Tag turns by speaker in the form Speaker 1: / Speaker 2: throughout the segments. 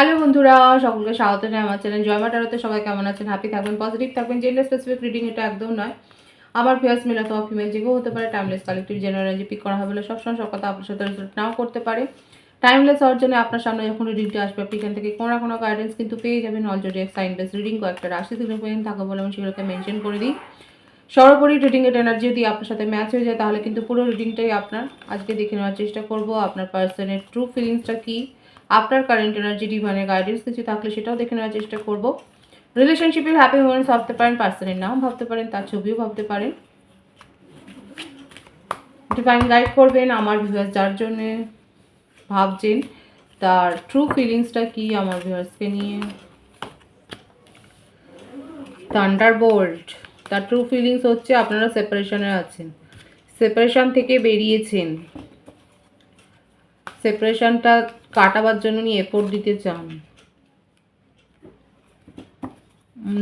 Speaker 1: Hello বন্ধুরা, সকলকে স্বাগত জানাই আমার চ্যানেল জয় মা ট্যারোতে। সবাই কেমন আছেন? হ্যাপি থাকবেন, পজিটিভ থাকবেন। জেন্ডার স্পেসিফিক রিডিং এটা একদম নয়। আমার ভিউয়ার্স মেল অথবা ফিমেল যে কেউ হতে পারে। টাইমলেস কালেক্টিভ জেনারেল যে পিক করা হবে বলে সবসময় সব কথা আপনার সাথে রিলেট নাও করতে পারে। টাইমলেস হওয়ার জন্য আপনার সামনে যখন রিডিংটা আসবে আপনি এখান থেকে কোনো না কোনো গাইডেন্স কিন্তু পেয়ে যাবেন। অলরেডি এক সাইন বেস রিডিং কয়েকটা রাশি সিগনিফিকেন্ট থাকে বলে আমি সেগুলোকে মেনশন করে দিই। সর্বোপরি রিডিংয়ের এনার্জি যদি আপনার সাথে ম্যাচ হয়ে যায় তাহলে কিন্তু পুরো রিডিংটাই আপনার। আজকে দেখে নেওয়ার চেষ্টা করব আপনার পার্সনের ট্রু ফিলিংসটা কী, আপনার কারেন্ট এনার্জি ডিভাইনের গাইডেন্স কিছু থাকলে সেটাও দেখে নেওয়ার চেষ্টা করব। রিলেশনশিপের হ্যাপি মোমেন্টস ভাবতে পারেন, পার্সনের নাম ভাবতে পারেন, তার ছবিও ভাবতে পারেন। ডিভাইন গাইড করবেন আমার ভিউয়ার্স যার জন্য ভাবছেন তার ট্রু ফিলিংসটা কী আমার ভিউয়ার্সকে নিয়ে। থান্ডারবোল্ট, তার ট্রু ফিলিংস হচ্ছে আপনারা সেপারেশনে আছেন, সেপারেশন থেকে বেরিয়েছেন, সেপারেশনটা কাটাবার জন্য নিয়ে এফোর্ট দিতে চান,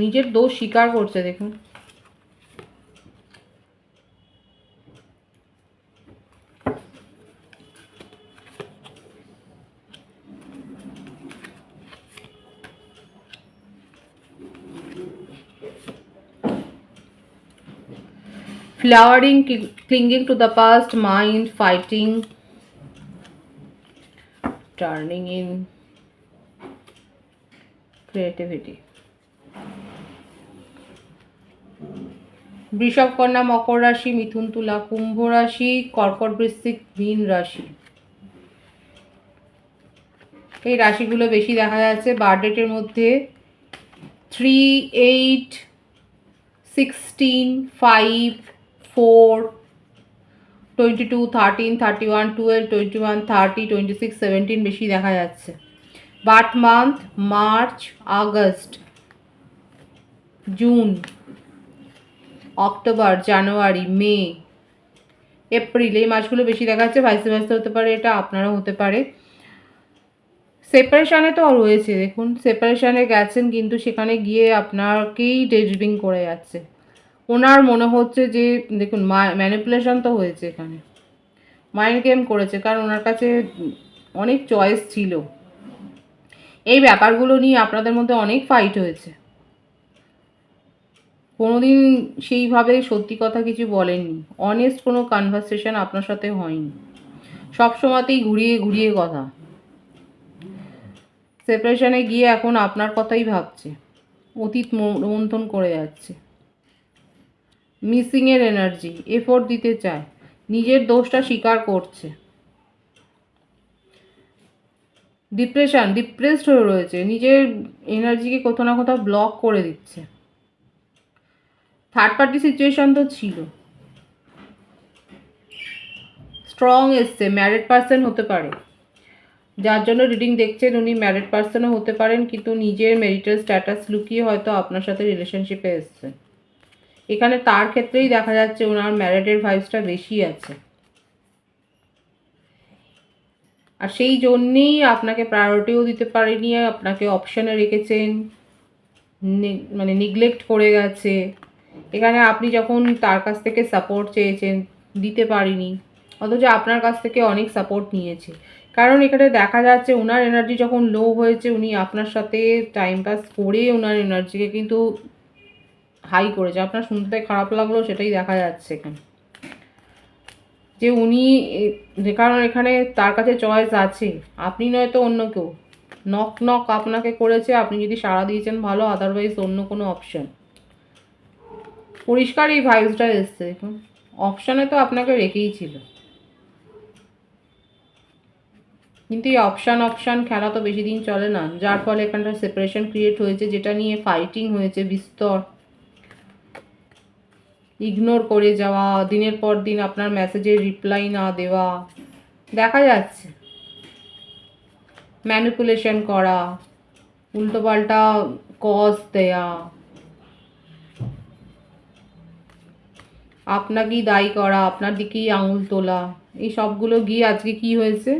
Speaker 1: নিজের দোষ স্বীকার করছে। দেখুন flowering, clinging to the past, mind fighting, turning in creativity. বৃষভ, কন্যা, মকর রাশি, মিথুন, তুলা, কুম্ভ রাশি, কর্কট, বৃশ্চিক, মীন রাশি। এই রাশিগুলো বেশি দেখা যাচ্ছে বার্থডেটের মধ্যে 3, 8, 16, 5, 4, 22, 13, 31, 12, 21, 30, 26, 17 বেশি দেখা যাচ্ছে। Birth month March, August, June, October, January, May, April, এই মাসগুলো বেশি দেখা যাচ্ছে। ভাইসে ভাইসে হতে পারে, এটা আপনারও হতে পারে। সেপারেশানে তো রয়েছে, দেখুন সেপারেশানে গেছেন কিন্তু সেখানে গিয়ে আপনাকেই ডেডরিং করে যাচ্ছে। ওনার মনে হচ্ছে যে দেখুন ম্যানিপুলেশন তো হয়েছে, এখানে মাইন্ড গেম করেছে, কারণ ওনার কাছে অনেক চয়েস ছিল। এই ব্যাপারগুলো নিয়ে আপনাদের মধ্যে অনেক ফাইট হয়েছে। কোনোদিন সেইভাবে সত্যি কথা কিছু বলেননি, অনেস্ট কোনো কনভারসেশন আপনার সাথে হয়নি, সবসময়তেই ঘুরিয়ে ঘুরিয়ে কথা। সেপারেশনে গিয়ে এখন আপনার কথাই ভাবছে, অতীত মন্থন করে যাচ্ছে। মিসিংয়ের এনার্জি, এফোর্ট দিতে চায়, নিজের দোষটা স্বীকার করছে। ডিপ্রেসড হয়ে রয়েছে, নিজের এনার্জিকে কোথাও না কোথাও ব্লক করে দিচ্ছে। থার্ড পার্টি সিচুয়েশন তো ছিল, স্ট্রং এসছে, ম্যারিড পার্সন হতে পারে। যার জন্য রিডিং দেখছেন উনি ম্যারিড পার্সনও হতে পারেন, কিন্তু নিজের ম্যারিটাল স্ট্যাটাস লুকিয়ে হয়তো আপনার সাথে রিলেশনশিপে এসছে। এখানে তার ক্ষেত্রেই দেখা যাচ্ছে ওনার ম্যারিডের ভাইবসটা বেশি আছে, আর সেই জন্যেই আপনাকে প্রায়োরিটিও দিতে পারেনি, আপনাকে অপশানে রেখেছেন, মানে নিগলেক্ট করে গেছে। এখানে আপনি যখন তার কাছ থেকে সাপোর্ট চেয়েছেন দিতে পারিনি, অথচ আপনার কাছ থেকে অনেক সাপোর্ট নিয়েছে। কারণ এখানে দেখা যাচ্ছে ওনার এনার্জি যখন লো হয়েছে উনি আপনার সাথে টাইম পাস করে ওনার এনার্জিকে কিন্তু হাই করেছে। আপনার শুনতে খারাপ লাগলো সেটাই দেখা যাচ্ছে এখানে, যে উনি, কারণ এখানে তার কাছে চয়েস আছে, আপনি নয়তো অন্য কেউ। নক নক আপনাকে করেছে, আপনি যদি সাড়া দিয়েছেন ভালো, আদারওয়াইজ অন্য কোনো অপশান। পরিষ্কার এই ভাইবসটা এসছে, দেখুন অপশানে তো আপনাকে রেখেই ছিল, কিন্তু এই অপশান খেলা তো বেশি দিন চলে না, যার ফলে এখানটা সেপারেশন ক্রিয়েট হয়েছে, যেটা নিয়ে ফাইটিং হয়েছে বিস্তর। ইগনোর করে যাওয়া, দিনের পর দিন আপনার মেসেজের রিপ্লাই না দেওয়া দেখা যাচ্ছে, ম্যানিপুলেশন করা, উল্টোপাল্টা কজ দেয়া, আপনাকেই দায়ী করা, আপনার দিকেই আঙুল তোলা, এই সবগুলো গিয়ে আজকে কি হয়েছে,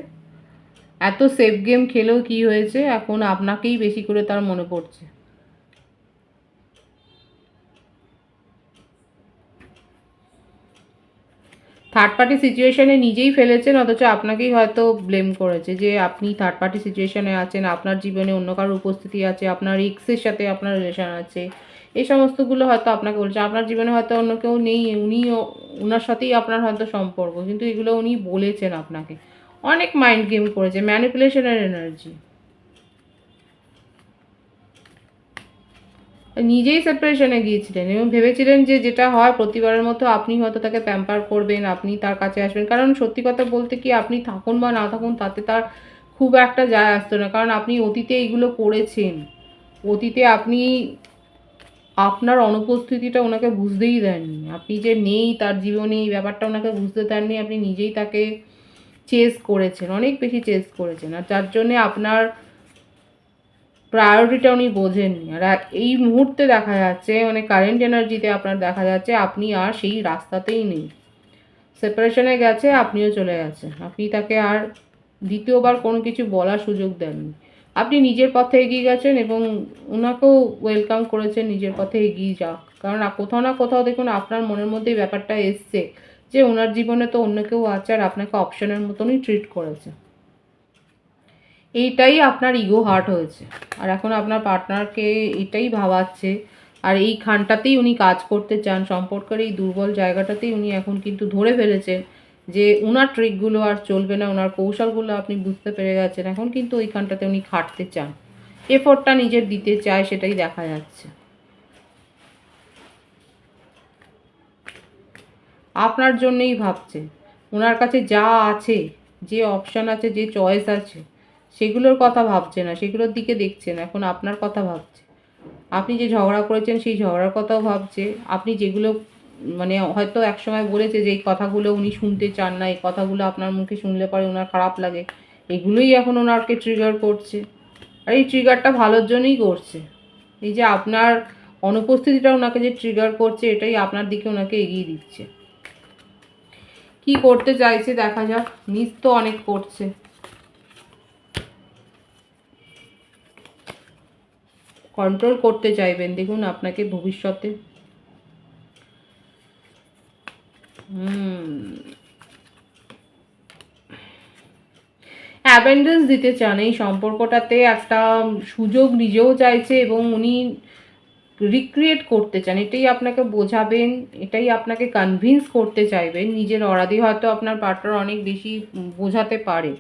Speaker 1: এত সেফ গেম খেলেও কি হয়েছে, এখন আপনাকেই বেশি করে তার মনে পড়ছে। থার্ড পার্টি সিচুয়েশনে নিজেই ফেলেছেন, অথচ আপনাকেই হয়তো ব্লেম করেছে যে আপনি থার্ড পার্টি সিচুয়েশনে আছেন, আপনার জীবনে অন্য কারোর উপস্থিতি আছে, আপনার এক্সের সাথে আপনার রিলেশন আছে, এই সমস্তগুলো হয়তো আপনাকে বলছে। আপনার জীবনে হয়তো অন্য কেউ নেই, ওনার সাথেই আপনার হয়তো সম্পর্ক, কিন্তু এগুলো উনি বলেছেন আপনাকে। অনেক মাইন্ড গেম করেছে, ম্যানিপুলেশনের এনার্জি। নিজেই সেপারেশনে গিয়েছিলেন এবং ভেবেছিলেন যে যেটা হয় প্রতিবারের মতো আপনি হয়তো তাকে প্যাম্পার করবেন, আপনি তার কাছে আসবেন। কারণ সত্যি কথা বলতে কি, আপনি থাকুন বা না থাকুন তাতে তার খুব একটা যায় আসতো না, কারণ আপনি অতীতে এইগুলো করেছেন। অতীতে আপনি আপনার অনুপস্থিতিটা ওনাকে বুঝতেই দেননি, আপনি যে নেই তার জীবনে এই ব্যাপারটা ওনাকে বুঝতে দেননি। আপনি নিজেই তাকে চেস করেছেন, অনেক বেশি চেস করেছেন, আর যার জন্যে আপনার প্রায়োরিটিটা উনি বোঝেননি। আর এই মুহূর্তে দেখা যাচ্ছে, মানে কারেন্ট এনার্জিতে আপনার দেখা যাচ্ছে আপনি আর সেই রাস্তাতেই নেই। সেপারেশনে গেছে, আপনিও চলে গেছেন। আপনি তাকে আর দ্বিতীয়বার কোনো কিছু বলার সুযোগ দেননি। আপনি নিজের পথে এগিয়ে গেছেন এবং ওনাকেও ওয়েলকাম করেছেন নিজের পথে এগিয়ে যাক। কারণ কোথাও না কোথাও দেখুন আপনার মনের মধ্যে এই ব্যাপারটা এসছে যে ওনার জীবনে তো অন্য কেউ আছে, আর আপনাকে অপশনের মতনই ট্রিট করেছে। এইটাই আপনার ইগো হার্ট হয়েছে, আর এখন আপনার পার্টনারকে এটাই ভাবাচ্ছে, আর এইখানটাতেই উনি কাজ করতে চান। সম্পর্কের এই দুর্বল জায়গাটাতেই উনি এখন কিন্তু ধরে ফেলেছেন যে ওনার ট্রিকগুলো আর চলবে না, ওনার কৌশলগুলো আপনি বুঝতে পেরে গেছেন। এখন কিন্তু ওইখানটাতে উনি খাটতে চান, এফোর্টটা নিজের দিতে চায়, সেটাই দেখা যাচ্ছে। আপনার জন্যেই ভাবছে। ওনার কাছে যা আছে, যে অপশান আছে, যে চয়েস আছে, সেগুলোর কথা ভাবছে না, সেগুলোর দিকে দেখছে না, এখন আপনার কথা ভাবছে। আপনি যে ঝগড়া করেছেন সেই ঝগড়ার কথাও ভাবছে। আপনি যেগুলো মানে হয়তো একসময় বলেছে যে এই কথাগুলো উনি শুনতে চান না, এই কথাগুলো আপনার মুখে শুনলে পরে ওনার খারাপ লাগে, এগুলোই এখন ওনাকে ট্রিগার করছে। আর এই ট্রিগারটা ভালোর জন্যই করছে। এই যে আপনার অনুপস্থিতিটা ওনাকে যে ট্রিগার করছে, এটাই আপনার দিকে ওনাকে এগিয়ে দিচ্ছে। কি করতে চাইছে দেখা যাক। মিস তো অনেক করছে। কন্ট্রোল করতে চাইবেন দেখুন আপনাকে ভবিষ্যতে। অ্যাবেন্ডেন্স দিতে চান এই সম্পর্কটাতে, একটা সুযোগ নিজেও চাইছে এবং উনি রিক্রিয়েট করতে চান, এটাই আপনাকে বোঝাবেন, এটাই আপনাকে কনভিন্স করতে চাইবেন। নিজের অরাধি হয়তো আপনার পার্টনার অনেক বেশি বোঝাতে পারে।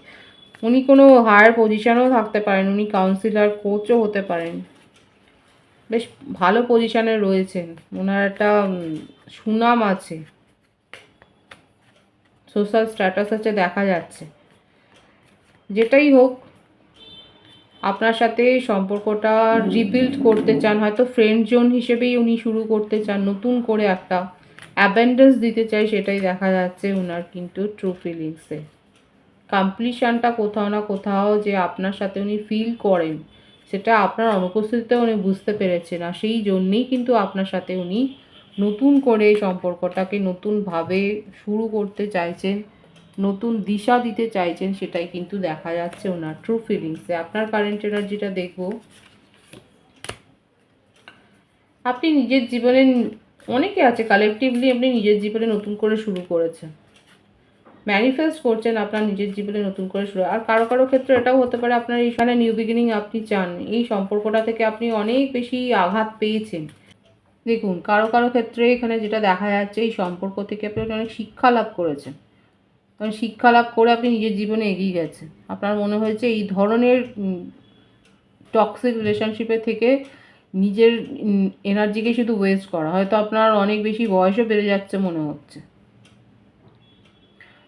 Speaker 1: উনি কোনো হায়ার পজিশনেও থাকতে পারেন, উনি কাউন্সিলর কোচও হতে পারেন, বেশ ভালো পজিশনে রয়েছেন, ওনার একটা সুনাম আছে, সোশ্যাল স্ট্যাটাস আছে দেখা যাচ্ছে। যেটাই হোক, আপনার সাথে সম্পর্কটা রিবিল্ড করতে চান, হয়তো ফ্রেন্ড জোন হিসেবেই উনি শুরু করতে চান, নতুন করে একটা অ্যাবেন্ডেন্স দিতে চাই, সেটাই দেখা যাচ্ছে ওনার কিন্তু ট্রু ফিলিংসে। কমপ্লিশনটা কোথাও না কোথাও যে আপনার সাথে উনি ফিল করেন, সেটা আপনার অনুপস্থিতিতে উনি বুঝতে পেরেছেন, আর সেই জন্যেই কিন্তু আপনার সাথে উনি নতুন করে সম্পর্কটাকে নতুনভাবে শুরু করতে চাইছেন, নতুন দিশা দিতে চাইছেন, সেটাই কিন্তু দেখা যাচ্ছে ওনার ট্রু ফিলিংসে। আপনার কারেন্ট এনার্জিটা দেখব। আপনি নিজের জীবনে, অনেকে আছে কালেকটিভলি আপনি নিজের জীবনে নতুন করে শুরু করেছেন, ম্যানিফেস্ট করছেন আপনার নিজের জীবনে নতুন করে শুরু। আর কারো কারো ক্ষেত্রে এটাও হতে পারে আপনার এইখানে নিউ বিগিনিং আপনি চান, এই সম্পর্কটা থেকে আপনি অনেক বেশি আঘাত পেয়েছেন। দেখুন কারো কারো ক্ষেত্রে এখানে যেটা দেখা যাচ্ছে, এই সম্পর্ক থেকে আপনি অনেক শিক্ষা লাভ করেছেন, কারণ শিক্ষা লাভ করে আপনি নিজের জীবনে এগিয়ে গেছেন। আপনার মনে হয়েছে এই ধরনের টক্সিক রিলেশনশিপে থেকে নিজের এনার্জিকে শুধু ওয়েস্ট করা, হয়তো আপনার অনেক বেশি বয়সও বেড়ে যাচ্ছে মনে হচ্ছে,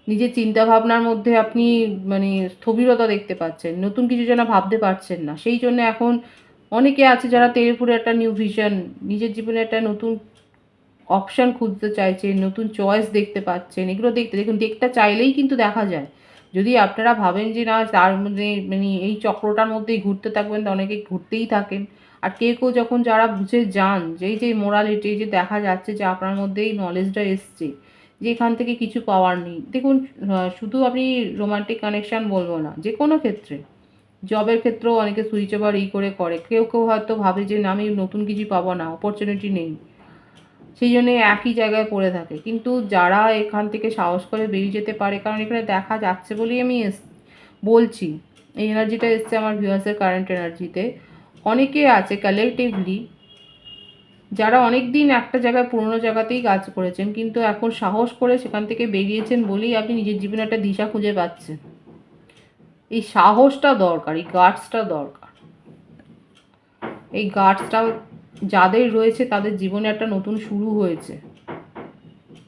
Speaker 1: নিজের চিন্তাভাবনার মধ্যে আপনি মানে স্থবিরতা দেখতে পাচ্ছেন, নতুন কিছু যেন ভাবতে পারছেন না। সেই জন্য এখন অনেকে আছে যারা তেড়েফুঁড়ে একটা নিউ ভিশন, নিজের জীবনে একটা নতুন অপশান খুঁজতে চাইছেন, নতুন চয়েস দেখতে পাচ্ছেন। এগুলো দেখুন, দেখতে চাইলেই কিন্তু দেখা যায়। যদি আপনারা ভাবেন যে না তার মধ্যে মানে এই চক্রটার মধ্যেই ঘুরতে থাকবেন, তো অনেকে ঘুরতেই থাকেন। আর কেউ কেউ যখন যারা বুঝে যান যে এই যে মোরালিটি, যে দেখা যাচ্ছে যে আপনার মধ্যে এই নলেজটা এসছে যে এখান থেকে কিছু পাওয়ার নেই। দেখুন শুধু আমি রোমান্টিক কানেকশান বলবো না, যে কোনো ক্ষেত্রে, জবের ক্ষেত্রেও অনেকে সুইচ ওভার করে কেউ কেউ হয়তো ভাবে যে না আমি নতুন কিছু পাবো না, অপরচুনিটি নেই। সেই জন্যে একই জায়গায় পড়ে থাকে। কিন্তু যারা এখান থেকে সাহস করে বেরিয়ে যেতে পারে, কারণ এখানে দেখা যাচ্ছে বলেই আমি বলছি, এই এনার্জিটা এসছে আমার ভিউয়ার্সের কারেন্ট এনার্জিতে। অনেকে আছে কালেকটিভলি যারা অনেক দিন একটা জায়গায় পুরোনো জায়গাতেই কাজ করেছেন, কিন্তু এখন সাহস করে সেখান থেকে বেরিয়েছেন বলেই আপনি নিজের জীবনে একটা দিশা খুঁজে পাচ্ছেন। এই সাহসটা দরকার, এই গার্ডসটা দরকার। এই গার্ডসটা যাদের রয়েছে তাদের জীবনে একটা নতুন শুরু হয়েছে।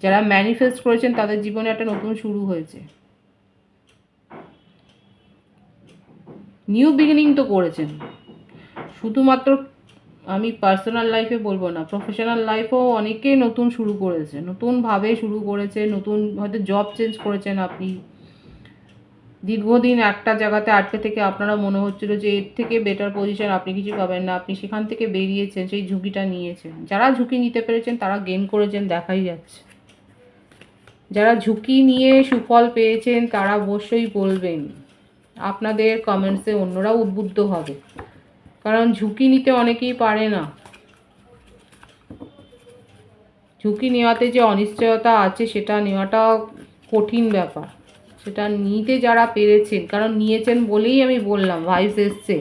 Speaker 1: যারা ম্যানিফেস্ট করেছেন তাদের জীবনে একটা নতুন শুরু হয়েছে। নিউ বিগিনিং তো করেছেন। শুধুমাত্র আমি পার্সোনাল লাইফে বলবো না, প্রফেশনাল লাইফেও অনেকেই নতুন শুরু করেছে, নতুনভাবে শুরু করেছে, নতুন হয়তো জব চেঞ্জ করেছেন আপনি। দীর্ঘদিন একটা জায়গাতে আটকে থেকে আপনারা মনে হচ্ছিল যে এর থেকে বেটার পজিশন আপনি কিছু পাবেন না, আপনি সেখান থেকে বেরিয়েছেন, সেই ঝুঁকিটা নিয়েছেন। যারা ঝুঁকি নিতে পেরেছেন তারা গেইন করেছেন, দেখাই যাচ্ছে। যারা ঝুঁকি নিয়ে সুফল পেয়েছেন তারা অবশ্যই বলবেন, আপনাদের কমেন্টসে অন্যরাও উদ্বুদ্ধ হবে। কারণ ঝুঁকি নিতে অনেকেই পারে না। ঝুঁকি নেওয়াতে যে অনিশ্চয়তা আছে সেটা নেওয়াটা কঠিন ব্যাপার। সেটা নিতে যারা পেরেছেন, কারণ নিয়েছেন বলেই আমি বললাম ভাইস এসছে,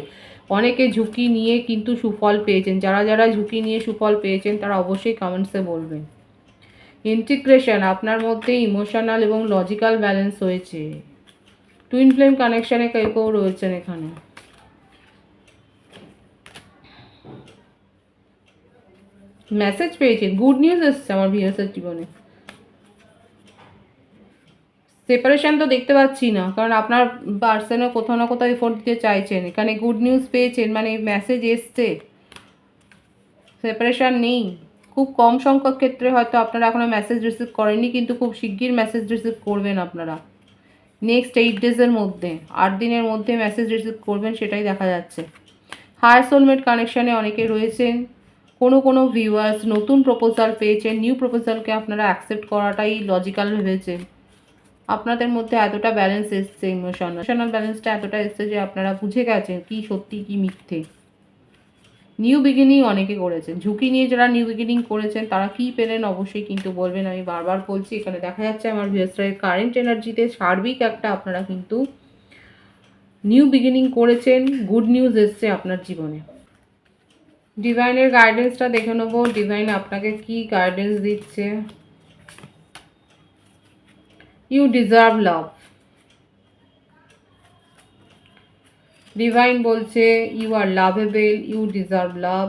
Speaker 1: অনেকে ঝুঁকি নিয়ে কিন্তু সুফল পেয়েছেন। যারা যারা ঝুঁকি নিয়ে সুফল পেয়েছেন তারা অবশ্যই কমেন্টসে বলবেন। ইন্টিগ্রেশন, আপনার মধ্যে ইমোশনাল এবং লজিক্যাল ব্যালেন্স হয়েছে। টুইন ফ্লেম কানেকশানে কেউ রয়েছেন এখানে। মেসেজ পেয়েছেন, গুড নিউজ এসছে আমার ভিউয়ার্সের জীবনে। সেপারেশন তো দেখতে পাচ্ছি না, কারণ আপনার পার্সনও কোথাও না কোথাও এফোর্ট দিতে চাইছেন। এখানে গুড নিউজ পেয়েছেন, মানে মেসেজ এসছে, সেপারেশন নেই। খুব কম সংখ্যক ক্ষেত্রে হয়তো আপনারা এখনও মেসেজ রিসিভ করেননি, কিন্তু খুব শিগগির মেসেজ রিসিভ করবেন আপনারা। নেক্সট 8 ডেজের মধ্যে, 8 দিনের মধ্যে মেসেজ রিসিভ করবেন, সেটাই দেখা যাচ্ছে। হায়ার সোলমেট কানেকশানে অনেকে রয়েছেন। কোনো ভিউয়ার্স নতুন প্রপোজাল পেয়েছেন, নিউ প্রপোজালকে আপনারা অ্যাকসেপ্ট করাটাই লজিক্যাল ভেবেছেন। আপনাদের মধ্যে এতটা ব্যালেন্স এসছে, ইমোশনাল ব্যালেন্সটা এতটা এসছে যে আপনারা বুঝে গেছেন কি সত্যি কি মিথ্যে। নিউ বিগিনিং অনেকে করেছেন, ঝুঁকি নিয়ে যারা নিউ বিগিনিং করেছেন তারা কি পেলেন অবশ্যই কিন্তু বলবেন। আমি বারবার বলছি, এখানে দেখা যাচ্ছে আমার ভিউয়ার্সের কারেন্ট এনার্জিতে সার্বিক একটা আপনারা কিন্তু নিউ বিগিনিং করেছেন, গুড নিউজ এসছে আপনার জীবনে। ডিভাইনের গাইডেন্সটা দেখে নেবো, ডিভাইন আপনাকে কি গাইডেন্স দিচ্ছে। You deserve love. ডিভাইন বলছে you are lovable, you deserve love.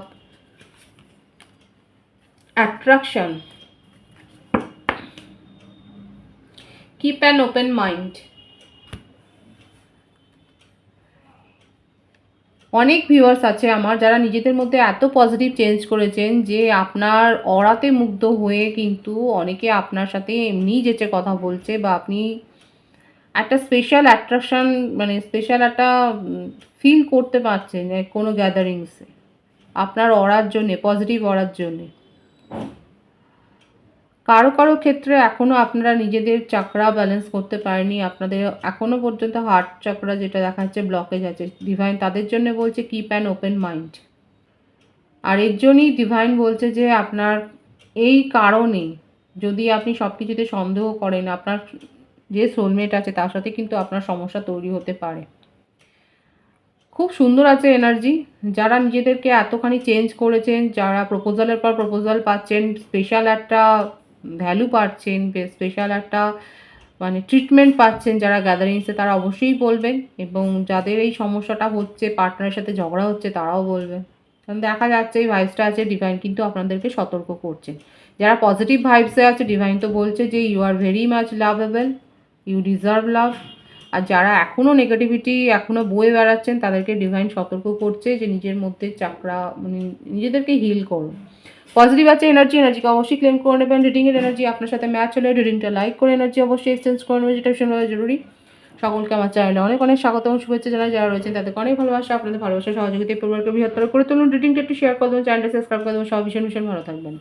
Speaker 1: Attraction, keep an open mind. অনেক ভিউয়ার্স আছে আমার যারা নিজেদের মধ্যে এত পজিটিভ চেঞ্জ করেছেন যে আপনার অরাতে মুগ্ধ হয়ে কিন্তু অনেকে আপনার সাথে এমনিই যেচে কথা বলছে, বা আপনি একটা স্পেশাল অ্যাট্রাকশন, মানে স্পেশাল একটা ফিল করতে পারছেন কোনো গ্যাদারিংসে আপনার অরার জন্যে, পজিটিভ অরার জন্যে। কারো ক্ষেত্রে এখনও আপনারা নিজেদের চাকরা ব্যালেন্স করতে পারেনি, আপনাদের এখনও পর্যন্ত হার্ট চাকরা যেটা দেখা যাচ্ছে ব্লকেজ আছে। ডিভাইন তাদের জন্য বলছে কিপ অ্যান ওপেন মাইন্ড। আর এর জন্যই ডিভাইন বলছে যে আপনার এই কারণে যদি আপনি সব কিছুতে সন্দেহ করেন, আপনার যে সোলমেট আছে তার সাথে কিন্তু আপনার সমস্যা তৈরি হতে পারে। খুব সুন্দর আছে এনার্জি। যারা নিজেদেরকে এতখানি চেঞ্জ করেছেন, যারা প্রপোজালের পর প্রপোজাল পাচ্ছেন, স্পেশাল একটা ভ্যালু পাচ্ছেন, স্পেশাল একটা মানে ট্রিটমেন্ট পাচ্ছেন যারা গ্যাদারিংসে, তারা অবশ্যই বলবেন। এবং যাদের এই সমস্যাটা হচ্ছে, পার্টনারের সাথে ঝগড়া হচ্ছে, তারাও বলবেন। কারণ দেখা যাচ্ছে এই ভাইবসটা আছে, ডিভাইন কিন্তু আপনাদেরকে সতর্ক করছে। যারা পজিটিভ ভাইবসে আছে, ডিভাইন তো বলছে যে you are very much lovable, you deserve love. আর যারা এখনও নেগেটিভিটি এখনও বয়ে বেড়াচ্ছেন তাদেরকে ডিভাইন সতর্ক করছে যে নিজের মধ্যে চাকরা, মানে নিজেদেরকে হিল করুন। পজিটিভ আছে এনার্জিকে অবশ্যই ক্লেম করে নেবেন। রিডিংয়ের এনার্জি আপনার সাথে ম্যাচ হলে রিডিংটা লাইক করে এনার্জি অবশ্যই এক্সচেঞ্জ করে নেবেন, যেটা ভীষণভাবে জরুরি। সকলকে আমার চ্যানেলে অনেক স্বাগত এবং শুভেচ্ছা জানাই। যারা রয়েছেন তাদেরকে অনেক ভালোবাসা, আপনাদের ভালোবাসা সহযোগিতা পরিবারকে বৃহত্তর করে তুলুন। রিডিংটা একটু শেয়ার করে দেবেন, চ্যানেলটা সাবস্ক্রাইব করে দেবেন। সব ভীষণ ভালো থাকবেন।